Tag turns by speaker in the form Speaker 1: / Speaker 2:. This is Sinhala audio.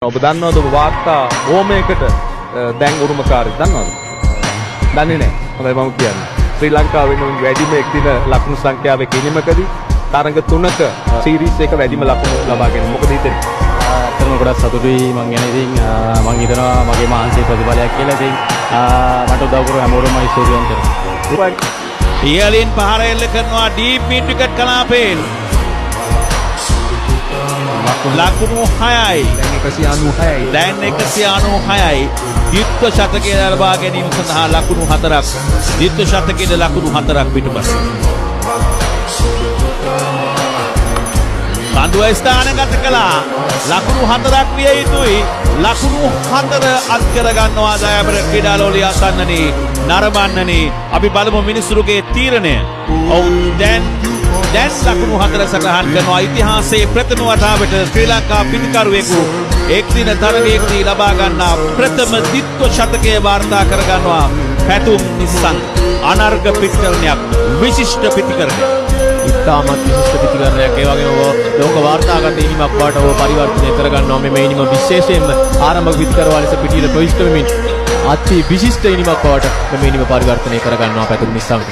Speaker 1: ඔබ දන්නවද ඔබ වාර්තා ඕමයකට දැන් උරුමකාරයෙක් දන්නවද? දන්නේ නැහැ. හොඳයි මම කියන්නේ. ශ්‍රී ලංකාව වෙනුවෙන් වැඩිම එක්දින ලකුණු සංඛ්‍යාවේ කිනිමකදී තරඟ 3ක සීරීස් එක වැඩිම ලකුණු ලබා ගැනීම. මොකද හිතෙන්නේ?
Speaker 2: අතරම ගොඩක් සතුටුයි මං යන ඉතින් මං හිතනවා මගේ මානසික ප්‍රතිඵලයක් කියලා. ඉතින් මට උදව් කරපු හැමෝටම ස්තුතිවන්ත වෙනවා.
Speaker 3: ඉහළින් පහර එල්ල කරනවා ඩීප් මිඩ් විකට් කලාපයෙන්. ලකුණු 6යි. දැන් 196යි. ද්විත්ව ශතකයේ ලබා ගැනීම සඳහා ලකුණු 4ක්. ද්විත්ව ශතකයේ ලකුණු 4ක් පිටුපස. කඳුව ස්ථානගත කළා. ලකුණු 4ක් විය යුතුයි. ලකුණු 4 අත් කර ගන්නවා දයාබර ක්‍රීඩාලෝලිය අසන්නනි නරඹන්නනි. අපි බලමු මිනිසුරුගේ තීරණය. ඔවුන් දැන් ලකුණු 4 සටහන් කරනවා. ඉතිහාසයේ ප්‍රථම වතාවට ශ්‍රී ලංකා පිටිකරුවෙකු එක්දින තරගයකදී ලබා ගන්නා ප්‍රථම ද්විත්ව ශතකය වාර්තා කර ගන්නවා. පැතුම් නිසං අනර්ග පිටිකරණයක්, විශිෂ්ට පිටිකරණයක්.
Speaker 2: ඉතාමත් විශිෂ්ට පිටිකරණයක්. ඒ වගේම ලෝක වාර්තාගත ඉනිමක් වාට පරිවර්තනය කර ගන්නවා. මේ ඉනිම විශේෂයෙන්ම ආරම්භක පිටිකරුවා ලෙස පිටියට ප්‍රවිෂ්ඨ වෙමින් අති විශිෂ්ට ඉනිමක් වාට මේ ඉනිම පරිවර්තනය කර ගන්නවා පැතුම් නිසං.